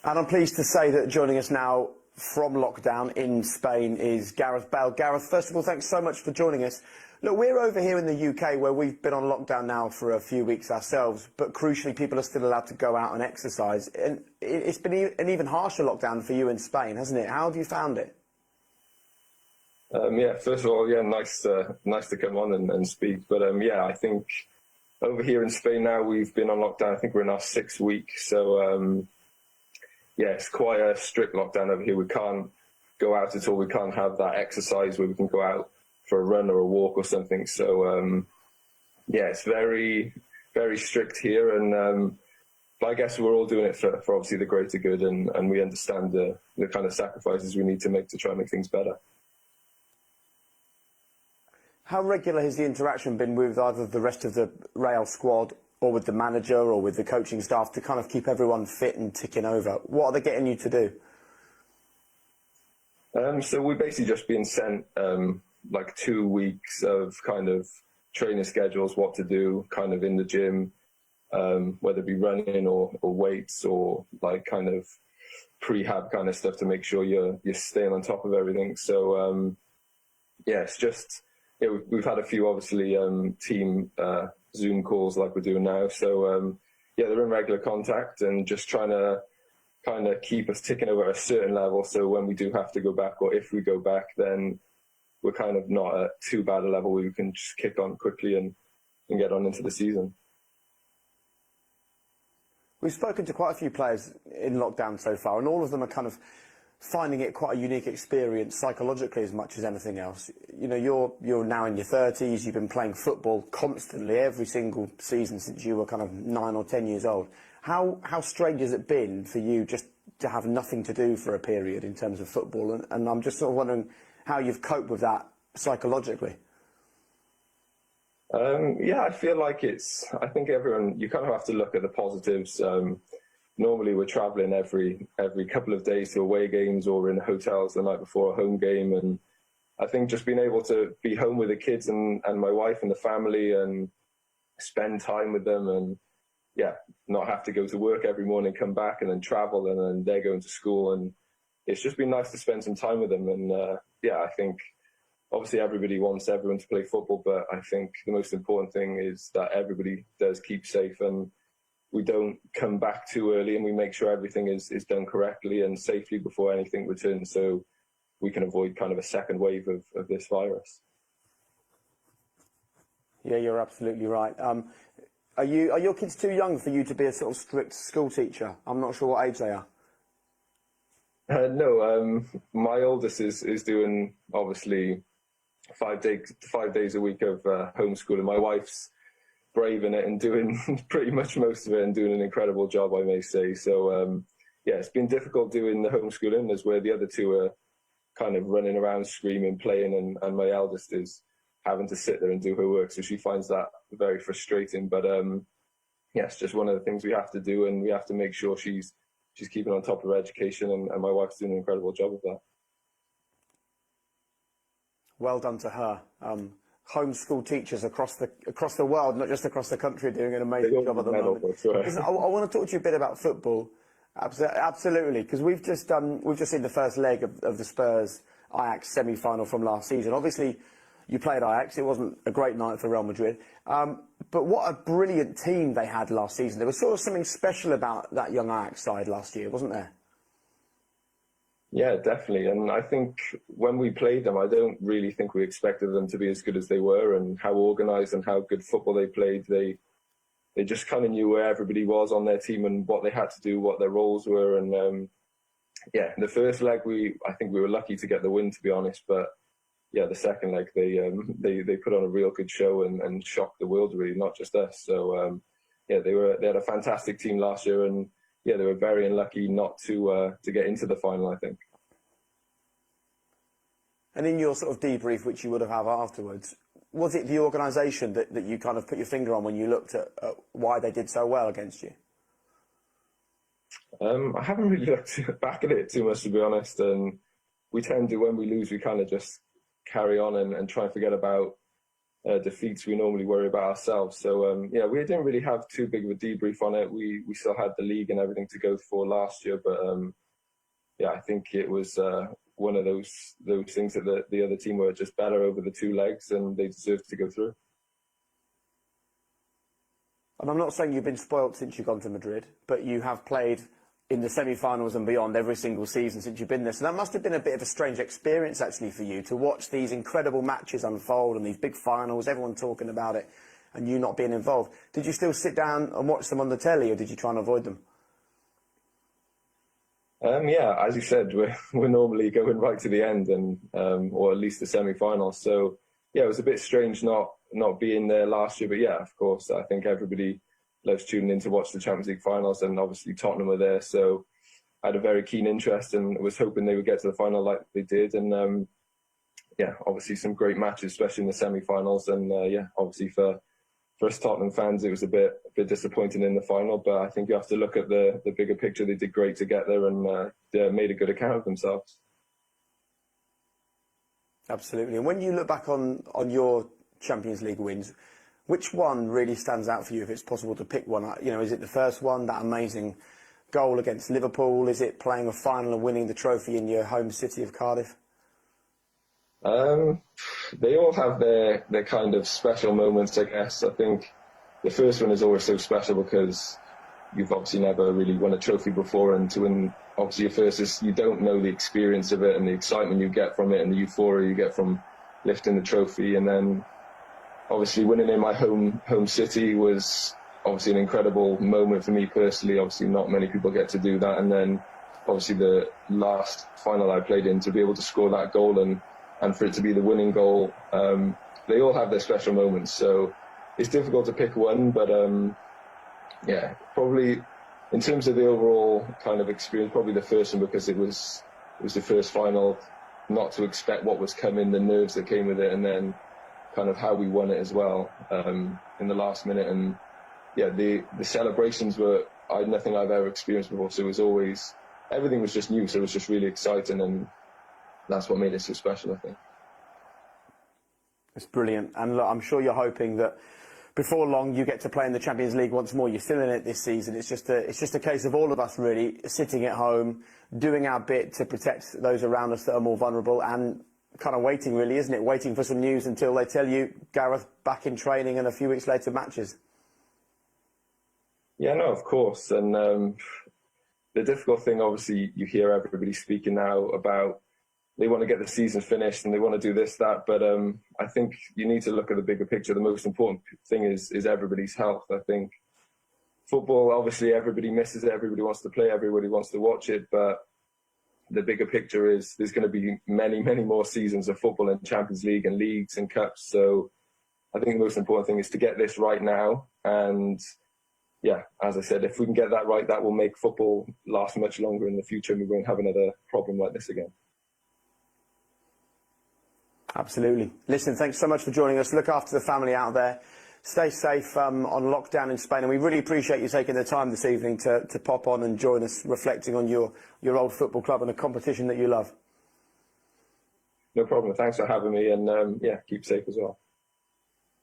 And I'm pleased to say that joining us now from lockdown in Spain is Gareth Bale. Gareth, first of all, thanks so much for joining us. Look, we're over here in the UK where we've been on lockdown now for a few weeks ourselves, but crucially people are still allowed to go out and exercise. And it's been an even harsher lockdown for you in Spain, hasn't it? How have you found it? Yeah, first of all, nice to come on and speak. But I think over here in Spain now we've been on lockdown. I think we're in our 6th week. So it's quite a strict lockdown over here. We can't go out at all. We can't have that exercise where we can go out for a run or a walk or something. So it's very, very strict here. And but I guess we're all doing it for obviously the greater good, and we understand the kind of sacrifices we need to make to try and make things better. How regular has the interaction been with either the rest of the Real squad or with the manager or with the coaching staff to kind of keep everyone fit and ticking over? What are they getting you to do? So we're basically just being sent like 2 weeks of kind of training schedules, what to do kind of in the gym, whether it be running or weights or like kind of prehab kind of stuff to make sure you're staying on top of everything. So it's just... we've had a few, obviously, team Zoom calls like we're doing now. So, they're in regular contact and just trying to kind of keep us ticking over at a certain level. So when we do have to go back, or if we go back, then we're kind of not at too bad a level where we can just kick on quickly and get on into the season. We've spoken to quite a few players in lockdown so far, and all of them are kind of finding it quite a unique experience psychologically as much as anything else. You know, you're now in your 30s, you've been playing football constantly every single season since you were kind of 9 or 10 years old. How strange has it been for you just to have nothing to do for a period in terms of football? And I'm just sort of wondering how you've coped with that psychologically. I feel like I think everyone, you kind of have to look at the positives. Normally we're traveling every couple of days to away games or in hotels the night before a home game, and I think just being able to be home with the kids and my wife and the family and spend time with them, and not have to go to work every morning, come back and then travel, and then they're going to school, and it's just been nice to spend some time with them. And I think obviously everybody wants everyone to play football, but I think the most important thing is that everybody does keep safe and we don't come back too early, and we make sure everything is done correctly and safely before anything returns, so we can avoid kind of a second wave of this virus. Yeah, you're absolutely right. Are your kids too young for you to be a sort of strict school teacher? I'm not sure what age they are. No, my oldest is doing obviously 5 days a week of homeschooling. My wife's braving it and doing pretty much most of it and doing an incredible job, I may say. So it's been difficult doing the homeschooling, as where the other two are kind of running around screaming, playing, and my eldest is having to sit there and do her work, so she finds that very frustrating. But it's just one of the things we have to do, and we have to make sure she's keeping on top of her education, and my wife's doing an incredible job of that. Well done to her. Homeschool teachers across the world, not just across the country, doing an amazing job at the moment. I want to talk to you a bit about football. Absolutely, because we've just seen the first leg of the Spurs Ajax semi-final from last season. Obviously, you played Ajax. It wasn't a great night for Real Madrid, but what a brilliant team they had last season. There was sort of something special about that young Ajax side last year, wasn't there? Yeah, definitely. And I think when we played them, I don't really think we expected them to be as good as they were, and how organised and how good football they played. They just kind of knew where everybody was on their team and what they had to do, what their roles were. And in the first leg, I think we were lucky to get the win, to be honest. But the second leg, they put on a real good show and shocked the world, really, not just us. So they had a fantastic team last year, and they were very unlucky not to get into the final, I think. And in your sort of debrief, which you would have had afterwards, was it the organisation that you kind of put your finger on when you looked at why they did so well against you? I haven't really looked back at it too much, to be honest. And we tend to, when we lose, we kind of just carry on and try and forget about defeats, we normally worry about ourselves. So yeah, we didn't really have too big of a debrief on it. We still had the league and everything to go for last year, but yeah, I think it was one of those things that the other team were just better over the 2 legs, and they deserved to go through. And I'm not saying you've been spoilt since you've gone to Madrid, but you have played in the semi-finals and beyond every single season since you've been there. So that must have been a bit of a strange experience, actually, for you to watch these incredible matches unfold and these big finals, everyone talking about it, and you not being involved. Did you still sit down and watch them on the telly, or did you try and avoid them? Yeah, as you said, we're normally going right to the end, and or at least the semi-finals. So yeah, it was a bit strange not being there last year. But yeah, of course, I think everybody loves tuning in to watch the Champions League finals, and obviously Tottenham were there, so I had a very keen interest and was hoping they would get to the final like they did. And yeah, obviously some great matches, especially in the semi-finals. And yeah, obviously for us Tottenham fans, it was a bit disappointing in the final, but I think you have to look at the bigger picture. They did great to get there, and yeah, made a good account of themselves. Absolutely. And when you look back on your Champions League wins, which one really stands out for you, if it's possible to pick one? You know, is it the first one, that amazing goal against Liverpool? Is it playing a final and winning the trophy in your home city of Cardiff? They all have their kind of special moments, I guess. I think the first one is always so special because you've obviously never really won a trophy before, and to win obviously your first is, you don't know the experience of it and the excitement you get from it and the euphoria you get from lifting the trophy. And then obviously winning in my home city was obviously an incredible moment for me personally. Obviously not many people get to do that. And then obviously the last final I played in, to be able to score that goal and for it to be the winning goal, they all have their special moments. So it's difficult to pick one, but yeah, probably in terms of the overall kind of experience, probably the first one, because it was the first final, not to expect what was coming, the nerves that came with it, and then kind of how we won it as well in the last minute. And yeah, the celebrations were nothing I've ever experienced before, so it was always, everything was just new, so it was just really exciting, and that's what made it so special, I think. It's brilliant. And look, I'm sure you're hoping that before long you get to play in the Champions League once more. You're still in it this season. It's just a case of all of us really sitting at home, doing our bit to protect those around us that are more vulnerable, and kind of waiting, really, isn't it? Waiting for some news until they tell you Gareth back in training, and a few weeks later matches. Yeah, no, of course. And the difficult thing, obviously, you hear everybody speaking now about they want to get the season finished and they want to do this, that. But I think you need to look at the bigger picture. The most important thing is everybody's health. I think football, obviously, everybody misses it. Everybody wants to play. Everybody wants to watch it. But the bigger picture is there's going to be many, many more seasons of football in Champions League and leagues and cups. So I think the most important thing is to get this right now. And yeah, as I said, if we can get that right, that will make football last much longer in the future, and we won't have another problem like this again. Absolutely. Listen, thanks so much for joining us. Look after the family out there. Stay safe on lockdown in Spain, and we really appreciate you taking the time this evening to pop on and join us, reflecting on your old football club and a competition that you love. No problem. Thanks for having me, and yeah, keep safe as well.